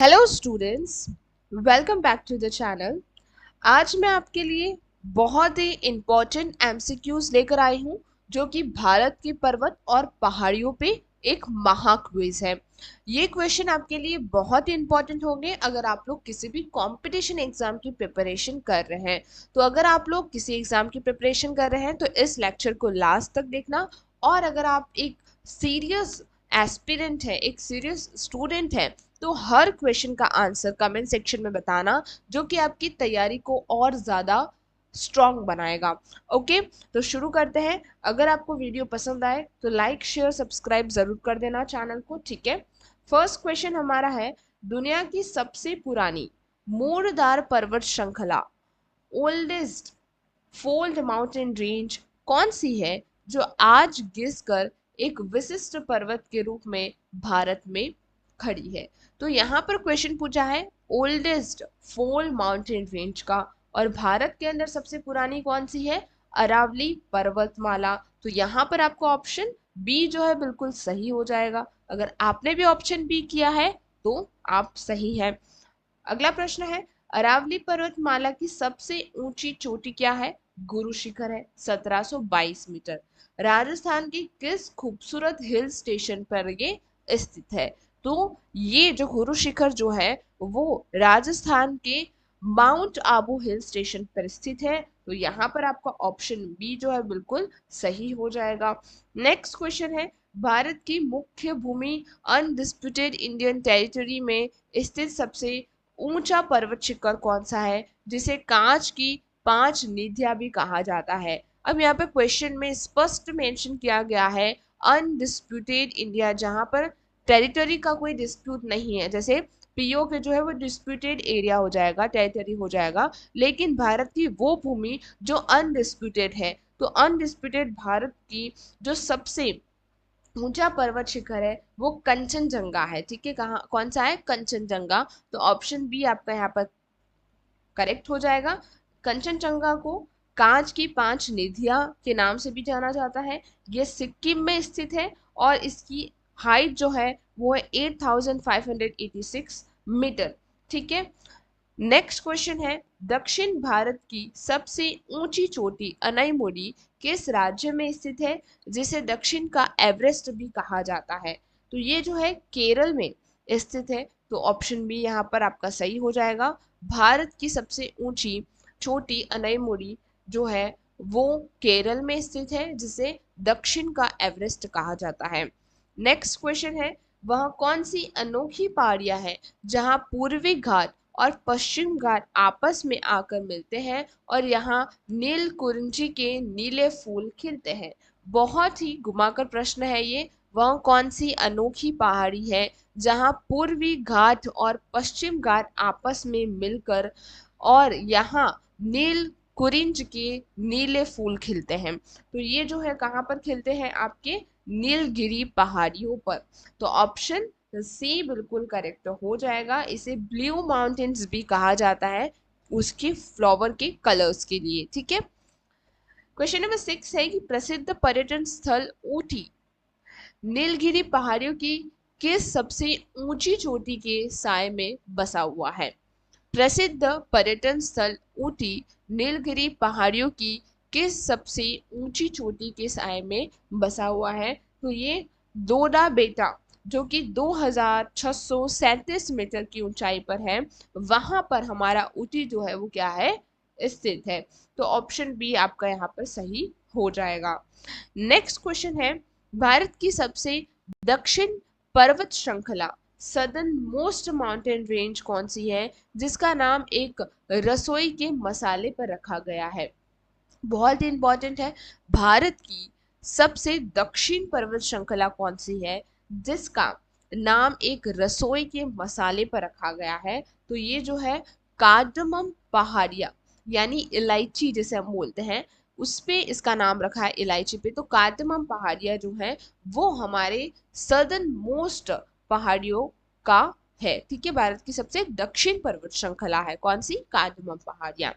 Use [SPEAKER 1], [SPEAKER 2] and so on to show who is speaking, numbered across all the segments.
[SPEAKER 1] Hello students, welcome back to the channel. आज मैं आपके लिए बहुत ही इम्पोर्टेंट एमसीक्यूज लेकर आई हूँ जो कि भारत के पर्वत और पहाड़ियों पे एक महा क्विज है। ये क्वेश्चन आपके लिए बहुत ही इम्पोर्टेंट होंगे अगर आप लोग किसी भी कंपटीशन एग्जाम की प्रिपरेशन कर रहे हैं। तो अगर आप लोग किसी एग्जाम की प्रिपरेशन कर रहे हैं तो इस लेक्चर को लास्ट तक देखना। और अगर आप एक सीरियस एस्पिरेंट है, एक सीरियस स्टूडेंट है, तो हर क्वेश्चन का आंसर कमेंट सेक्शन में बताना, जो कि आपकी तैयारी को और ज़्यादा स्ट्रॉन्ग बनाएगा। ओके, तो शुरू करते हैं। अगर आपको वीडियो पसंद आए तो लाइक शेयर सब्सक्राइब जरूर कर देना चैनल को, ठीक है। फर्स्ट क्वेश्चन हमारा है, दुनिया की सबसे पुरानी मूरदार पर्वत श्रृंखला, ओल्डेस्ट फोल्ड माउंटेन रेंज कौन सी है, जो आज घिसकर एक विशिष्ट पर्वत के रूप में भारत में खड़ी है। तो यहाँ पर क्वेश्चन पूछा है ओल्डेस्ट फोल्ड माउंटेन रेंज का, और भारत के अंदर सबसे पुरानी कौन सी है, अरावली पर्वतमाला। तो यहाँ पर आपको ऑप्शन बी जो है बिल्कुल सही हो जाएगा। अगर आपने भी ऑप्शन बी किया है तो आप सही है। अगला प्रश्न है, अरावली पर्वतमाला की सबसे ऊंची चोटी क्या है, गुरु शिखर है 1722 मीटर। राजस्थान के किस खूबसूरत हिल स्टेशन पर ये स्थित है। तो ये जो गुरु शिखर जो है वो राजस्थान के माउंट आबू हिल स्टेशन पर स्थित है। तो यहाँ पर आपका ऑप्शन बी जो है बिल्कुल सही हो जाएगा। नेक्स्ट क्वेश्चन है, भारत की मुख्य भूमि अनडिस्प्यूटेड इंडियन टेरिटरी में स्थित सबसे ऊंचा पर्वत शिखर कौन सा है, जिसे कांच की 5 निधियां भी कहा जाता है। अब यहाँ पे क्वेश्चन में स्पष्ट मेंशन किया गया है अनडिस्प्यूटेड इंडिया, जहां पर टेरिटरी का कोई डिस्प्यूट नहीं है। जैसे पीओ के जो है वो डिस्प्यूटेड एरिया हो जाएगा, टेरिटरी हो जाएगा, लेकिन भारत की वो भूमि जो अनडिस्प्यूटेड है, तो अनडिस्प्यूटेड भारत की जो सबसे ऊंचा पर्वत शिखर है वो कंचनजंगा है, ठीक है। कहाँ, कौन सा है, कंचनजंगा। तो ऑप्शन बी आपका यहाँ पर करेक्ट हो जाएगा। कंचनजंगा को कांच की 5 निधियां के नाम से भी जाना जाता है। ये सिक्किम में स्थित है और इसकी हाइट जो है वो है 8586 मीटर, ठीक है। नेक्स्ट क्वेश्चन है, दक्षिण भारत की सबसे ऊंची चोटी अनाईमुड़ी किस राज्य में स्थित है, जिसे दक्षिण का एवरेस्ट भी कहा जाता है। तो ये जो है केरल में स्थित है। तो ऑप्शन बी यहाँ पर आपका सही हो जाएगा। भारत की सबसे ऊंची चोटी अनाईमुड़ी जो है वो केरल में स्थित है, जिसे दक्षिण का एवरेस्ट कहा जाता है। नेक्स्ट क्वेश्चन है, वह कौन सी अनोखी पहाड़ियां हैं जहां पूर्वी घाट और पश्चिम घाट आपस में आकर मिलते हैं और यहाँ नील कुरिंची के नीले फूल खिलते हैं। बहुत ही घुमाकर प्रश्न है ये। वह कौन सी अनोखी पहाड़ी है जहाँ पूर्वी घाट और पश्चिम घाट आपस में मिलकर और यहाँ नील कुरिंज के नीले फूल खिलते हैं। तो ये जो है कहाँ पर खिलते हैं, आपके नीलगिरी पहाड़ियों पर। तो ऑप्शन सी बिल्कुल करेक्ट हो जाएगा। इसे ब्लू माउंटेन्स भी कहा जाता है उसके फ्लावर के कलर्स के लिए, ठीक है। क्वेश्चन नंबर 6 है कि प्रसिद्ध पर्यटन स्थल ऊटी नीलगिरी पहाड़ियों की किस सबसे ऊंची चोटी के साय में बसा हुआ है। प्रसिद्ध पर्यटन स्थल ऊटी नीलगिरी पहाड़ियों की किस सबसे ऊंची चोटी के साय में बसा हुआ है। तो ये दोडा बेटा जो कि 2637 मीटर की ऊंचाई पर है, वहां पर हमारा ऊटी जो है वो क्या है, स्थित है। तो ऑप्शन बी आपका यहाँ पर सही हो जाएगा। नेक्स्ट क्वेश्चन है, भारत की सबसे दक्षिण पर्वत श्रृंखला सदर्न मोस्ट माउंटेन रेंज कौन सी है, जिसका नाम एक रसोई के मसाले पर रखा गया है। बहुत ही इंपॉर्टेंट है, भारत की सबसे दक्षिण पर्वत श्रृंखला कौन सी है जिसका नाम एक रसोई के मसाले पर रखा गया है। तो ये जो है कार्डमम पहाड़िया, यानी इलायची जिसे हम बोलते हैं, उस पे इसका नाम रखा है, इलायची पे। तो कार्डमम पहाड़िया जो है वो हमारे सदर्न मोस्ट पहाड़ियों का है, ठीक है। भारत की सबसे दक्षिण पर्वत श्रृंखला है कौन सी, कार्डमम पहाड़िया।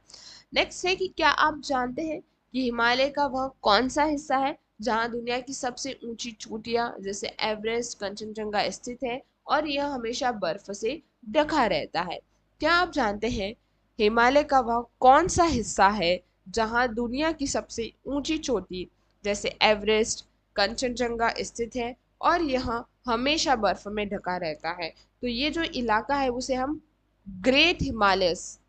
[SPEAKER 1] नेक्स्ट है कि क्या आप जानते हैं कि हिमालय का वह कौन सा हिस्सा है जहां दुनिया की सबसे ऊंची चोटियां जैसे एवरेस्ट, कंचनजंगा स्थित है और यह हमेशा बर्फ से ढका रहता है। क्या आप जानते हैं हिमालय का वह कौन सा हिस्सा है जहां दुनिया की सबसे ऊंची चोटी जैसे एवरेस्ट, कंचनजंगा स्थित है और यह हमेशा बर्फ में ढका रहता है? तो ये जो इलाका है उसे हम ग्रेट हिमालयस,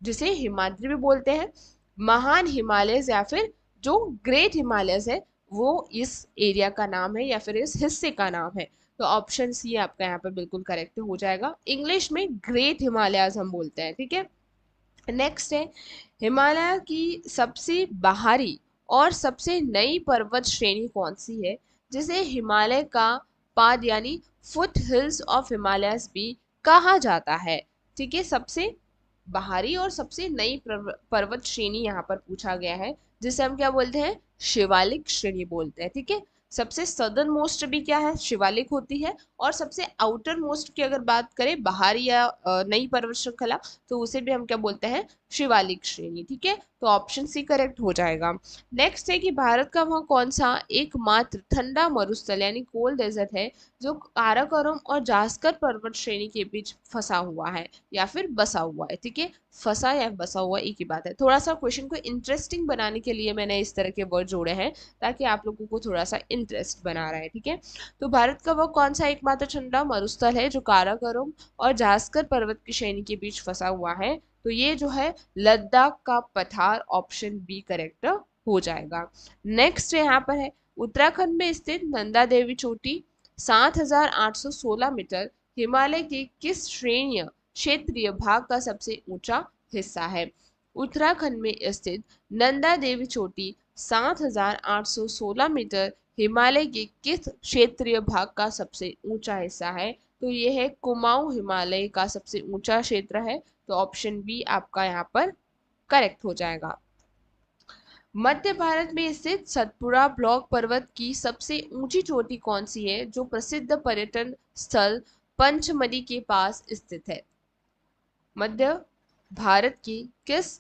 [SPEAKER 1] जिसे हिमाद्री भी बोलते हैं, महान हिमालयस या फिर जो ग्रेट हिमालयस है, वो इस एरिया का नाम है या फिर इस हिस्से का नाम है। तो ऑप्शन सी आपका यहाँ पर बिल्कुल करेक्ट हो जाएगा। इंग्लिश में ग्रेट हिमालयाज हम बोलते हैं, ठीक है। नेक्स्ट है हिमालय की सबसे बाहरी और सबसे नई पर्वत श्रेणी कौन सी है जिसे हिमालय का पाद यानी फुट हिल्स ऑफ हिमालयस भी कहा जाता है? ठीक है, सबसे बाहरी और सबसे नई पर्वत श्रेणी यहाँ पर पूछा गया है, जिसे हम क्या बोलते हैं? शिवालिक श्रेणी बोलते हैं, ठीक है। सबसे सदर्न मोस्ट भी क्या है? शिवालिक होती है। और सबसे आउटर मोस्ट की अगर बात करें, बाहरी या नई पर्वत श्रृंखला, तो उसे भी हम क्या बोलते हैं? शिवालिक श्रेणी, ठीक है। तो ऑप्शन सी करेक्ट हो जाएगा। नेक्स्ट है कि भारत का वह कौन सा एकमात्र ठंडा मरुस्थल यानी कोल्ड डेजर्ट है जो काराकोरम और जास्कर पर्वत श्रेणी के बीच फंसा हुआ है या फिर बसा हुआ है? ठीक है, फंसा या बसा हुआ एक ही बात है। थोड़ा सा क्वेश्चन को इंटरेस्टिंग बनाने के लिए मैंने इस तरह के वर्ड जोड़े हैं ताकि आप लोगों को थोड़ा सा इंटरेस्ट बना रहा है, ठीक है। तो भारत का वो कौन सा एकमात्र ठंडा मरुस्थल है जो काराकोरम और जास्कर पर्वत की श्रेणी के बीच फंसा हुआ है? तो ये जो है लद्दाख का पठार, ऑप्शन बी करेक्ट हो जाएगा। नेक्स्ट यहाँ पर है उत्तराखंड में स्थित नंदा देवी चोटी 7,816 मीटर हिमालय के किस श्रेणीय क्षेत्रीय भाग का सबसे ऊंचा हिस्सा है? उत्तराखंड में स्थित नंदा देवी चोटी 7,816 मीटर हिमालय के किस क्षेत्रीय भाग का सबसे ऊंचा हिस्सा है? तो ये है कुमाऊं हिमालय का सबसे ऊंचा क्षेत्र है। तो ऑप्शन बी आपका यहाँ पर करेक्ट हो जाएगा। मध्य भारत में स्थित सतपुड़ा ब्लॉक पर्वत की सबसे ऊंची चोटी कौन सी है जो प्रसिद्ध पर्यटन स्थल पंचमढ़ी के पास स्थित है? मध्य भारत की किस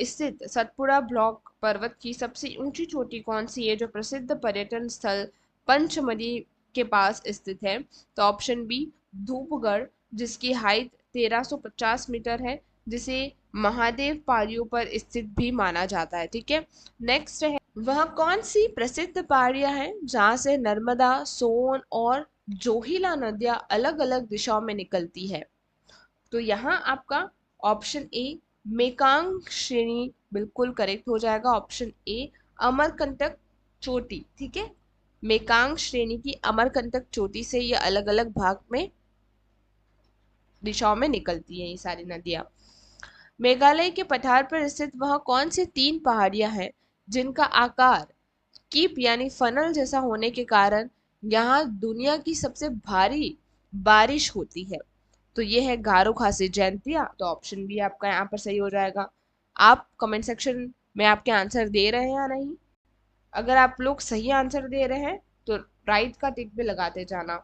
[SPEAKER 1] स्थित सतपुड़ा ब्लॉक पर्वत की सबसे ऊंची चोटी कौन सी है जो प्रसिद्ध पर्यटन स्थल पंचमढ़ी के पास स्थित है? तो ऑप्शन बी धूपगढ़, जिसकी हाइट 1350 मीटर है, जिसे महादेव पहाड़ियों पर स्थित भी माना जाता है, ठीक है। नेक्स्ट है वह कौन सी प्रसिद्ध पहाड़ियां हैं जहां से नर्मदा, सोन और जोहिला नदियां अलग अलग दिशाओं में निकलती है? तो यहाँ आपका ऑप्शन ए मेकांग श्रेणी बिल्कुल करेक्ट हो जाएगा। ऑप्शन ए अमरकंटक चोटी, ठीक है। मेकांग श्रेणी की अमरकंटक चोटी से ये अलग अलग भाग में दिशाओं में निकलती है ये सारी नदियां। मेघालय के पठार पर स्थित वह कौन सी 3 पहाड़ियां हैं जिनका आकार कीप यानी फनल जैसा होने के कारण यहाँ दुनिया की सबसे भारी बारिश होती है? तो ये है गारो खासी जयंतिया। तो ऑप्शन बी आपका यहाँ पर सही हो जाएगा। आप कमेंट सेक्शन में आपके आंसर दे रहे हैं या नहीं? अगर आप लोग सही आंसर दे रहे हैं तो राइट का टिक भी लगाते जाना।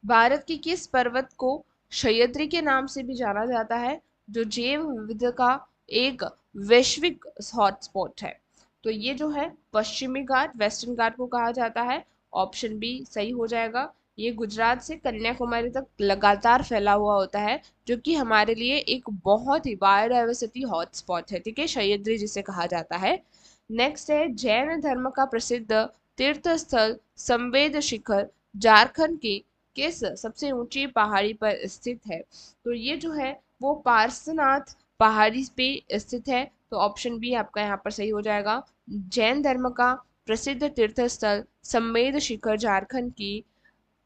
[SPEAKER 1] भारत की किस पर्वत को सह्याद्री के नाम से भी जाना जाता है जो जैव विविधता का एक वैश्विक हॉटस्पॉट है? तो ये जो है पश्चिमी घाट, वेस्टर्न घाट को कहा जाता है। ऑप्शन बी सही हो जाएगा। ये गुजरात से कन्याकुमारी तक लगातार फैला हुआ होता है, जो कि हमारे लिए एक बहुत ही बायोडाइवर्सिटी हॉटस्पॉट है, ठीक है, सह्याद्री जिसे कहा जाता है। नेक्स्ट है जैन धर्म का प्रसिद्ध तीर्थ स्थल संवेद शिखर झारखंड के किस सबसे ऊंची पहाड़ी पर स्थित है? तो ये जो है वो पार्श्वनाथ पहाड़ी पे स्थित है। तो ऑप्शन बी आपका यहाँ पर सही हो जाएगा। जैन धर्म का प्रसिद्ध तीर्थ स्थल संवेद शिखर झारखंड की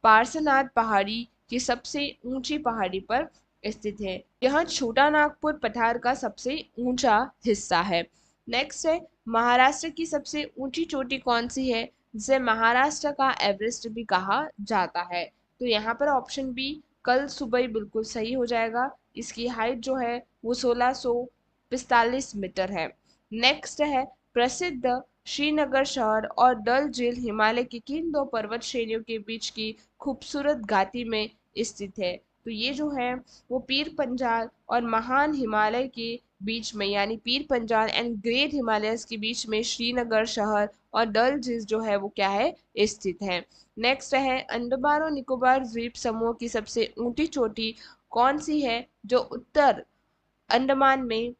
[SPEAKER 1] पार्श्वनाथ पहाड़ी की सबसे ऊंची पहाड़ी पर स्थित है। यह छोटा नागपुर पठार का सबसे ऊंचा हिस्सा है। नेक्स्ट है महाराष्ट्र की सबसे ऊंची चोटी कौन सी है जिसे महाराष्ट्र का एवरेस्ट भी कहा जाता है? तो यहाँ पर ऑप्शन बी कल सुबह ही बिल्कुल सही हो जाएगा। इसकी हाइट जो है वो 1645 मीटर है। नेक्स्ट है प्रसिद्ध श्रीनगर शहर और डल झील हिमालय की किन 2 पर्वत श्रेणियों के बीच की खूबसूरत घाटी में स्थित है? तो ये जो है वो पीर पंजाल और महान हिमालय के बीच में, यानी Pir Panjal and great Himalayas के बीच में श्रीनगर शहर और डल झील जो है वो क्या है, स्थित है। नेक्स्ट है अंडमान और निकोबार द्वीप समूह की सबसे ऊंची चोटी कौन सी है जो उत्तर अंडमान में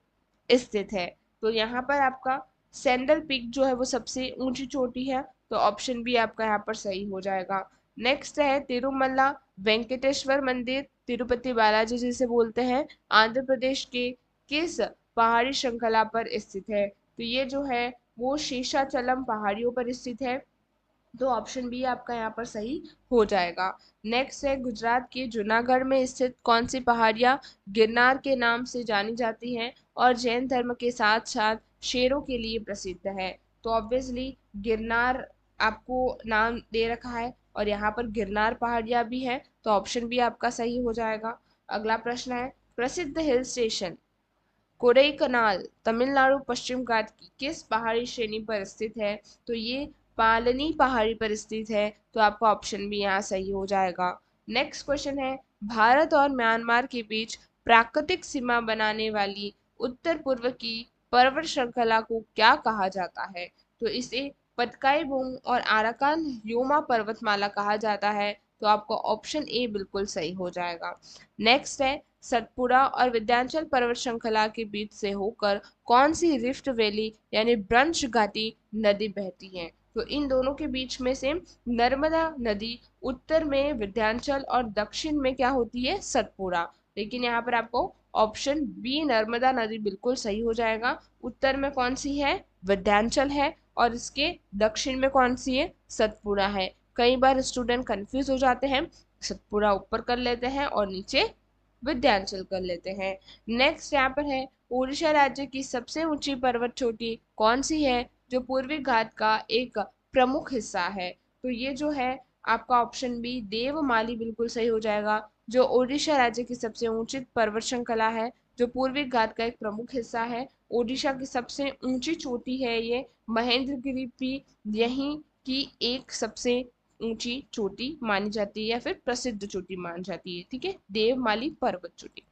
[SPEAKER 1] स्थित है। तो यहाँ पर आपका सैंडल पीक जो है वो सबसे ऊंची चोटी है, तो ऑप्शन बी आपका यहाँ पर सही हो जाएगा। नेक्स्ट है तिरुमला वेंकटेश्वर मंदिर, तिरुपति बालाजी जिसे बोलते हैं, आंध्र प्रदेश के किस पहाड़ी श्रृंखला पर स्थित है। तो ये जो है वो शेषाचलम पहाड़ियों पर स्थित है, तो ऑप्शन बी आपका यहाँ पर सही हो जाएगा। नेक्स्ट है गुजरात के जूनागढ़ में स्थित कौन सी पहाड़ियाँ गिरनार के नाम से जानी जाती हैं और जैन धर्म के साथ साथ शेरों के लिए प्रसिद्ध है। तो ऑब्वियसली गिरनार आपको नाम दे रखा है और यहाँ पर गिरनार पहाड़ियाँ भी हैं, तो ऑप्शन बी आपका सही हो जाएगा। अगला प्रश्न है प्रसिद्ध हिल स्टेशन कोडैकनाल तमिलनाडु पश्चिम घाट की किस पहाड़ी श्रेणी पर स्थित है। तो ये पालनी पहाड़ी पर स्थित है, तो आपका ऑप्शन भी यहाँ सही हो जाएगा। नेक्स्ट क्वेश्चन है भारत और म्यांमार के बीच प्राकृतिक सीमा बनाने वाली उत्तर पूर्व की पर्वत श्रृंखला को क्या कहा जाता है। तो इसे पतकाई बुंग और आराकान योमा पर्वतमाला कहा जाता है, तो आपका ऑप्शन ए बिल्कुल सही हो जाएगा। नेक्स्ट है सतपुड़ा और विंध्याचल पर्वत श्रृंखला के बीच से होकर कौन सी रिफ्ट वैली यानी ब्रंश घाटी नदी बहती है। तो इन दोनों के बीच में से नर्मदा नदी उत्तर में विंध्याचल और दक्षिण में क्या होती है, सतपुड़ा। लेकिन यहाँ पर आपको ऑप्शन बी नर्मदा नदी बिल्कुल सही हो जाएगा। उत्तर में कौन सी है, विंध्याचल है, और इसके दक्षिण में कौन सी है, सतपुड़ा है। कई बार स्टूडेंट कंफ्यूज हो जाते हैं, सतपुड़ा ऊपर कर लेते हैं और नीचे विंध्याचल कर लेते हैं। नेक्स्ट यहाँ पर है उड़ीसा राज्य की सबसे ऊंची पर्वत चोटी कौन सी है जो पूर्वी घाट का एक प्रमुख हिस्सा है। तो ये जो है आपका ऑप्शन बी देवमाली बिल्कुल सही हो जाएगा। जो ओडिशा राज्य की सबसे ऊंची पर्वत श्रृंखला है जो पूर्वी घाट का एक प्रमुख हिस्सा है, ओडिशा की सबसे ऊंची चोटी है ये महेंद्रगिरी भी यहीं की एक सबसे ऊंची चोटी मानी जाती है या फिर प्रसिद्ध चोटी मानी जाती है। ठीक है, देवमाली पर्वत चोटी।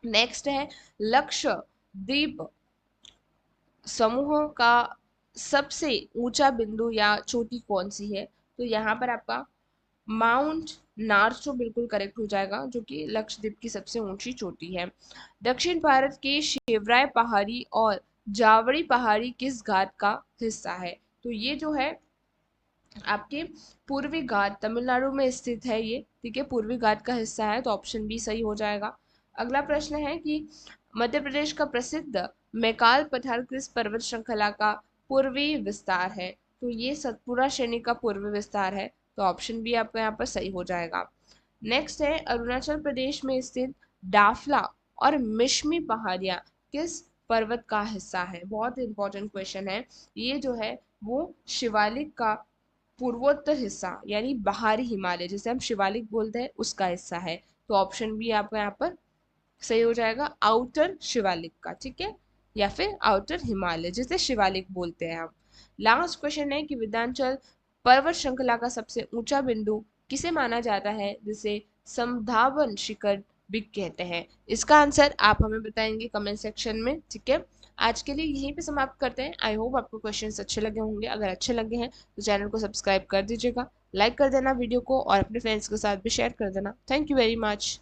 [SPEAKER 1] नेक्स्ट है लक्षद्वीप समूह का सबसे ऊंचा बिंदु या चोटी कौन सी है। तो यहाँ पर आपका माउंट नार्चो बिल्कुल करेक्ट हो जाएगा, जो कि लक्षद्वीप की सबसे ऊंची चोटी है। दक्षिण भारत के शेवराय पहाड़ी और जावड़ी पहाड़ी किस घाट का हिस्सा है। तो ये जो है आपके पूर्वी घाट तमिलनाडु में स्थित है ये, ठीक है, पूर्वी घाट का हिस्सा है, तो ऑप्शन बी सही हो जाएगा। अगला प्रश्न है कि मध्य प्रदेश का प्रसिद्ध मैकाल पठार किस पर्वत श्रृंखला का पूर्वी विस्तार है। तो ये सतपुड़ा श्रेणी का पूर्वी विस्तार है, तो ऑप्शन बी आपका यहाँ पर सही हो जाएगा। नेक्स्ट है अरुणाचल प्रदेश में स्थित डाफला और मिशमी पहाड़ियाँ किस पर्वत का हिस्सा है। बहुत इंपॉर्टेंट क्वेश्चन है ये, जो है वो शिवालिक का पूर्वोत्तर हिस्सा यानी बाहरी हिमालय जिसे हम शिवालिक बोलते हैं उसका हिस्सा है, तो ऑप्शन बी आपका यहाँ पर सही हो जाएगा, आउटर शिवालिक का। ठीक है, या फिर आउटर हिमालय जिसे शिवालिक बोलते हैं हम। लास्ट क्वेश्चन है कि विंध्याचल पर्वत श्रृंखला का सबसे ऊंचा बिंदु किसे माना जाता है जिसे समधावन शिखर भी कहते हैं। इसका आंसर आप हमें बताएंगे कमेंट सेक्शन में। ठीक है, आज के लिए यहीं पे समाप्त करते हैं। आई होप आपको क्वेश्चंस अच्छे लगे होंगे। अगर अच्छे लगे हैं तो चैनल को सब्सक्राइब कर दीजिएगा, लाइक कर देना वीडियो को और अपने फ्रेंड्स के साथ भी शेयर कर देना। Thank you very much.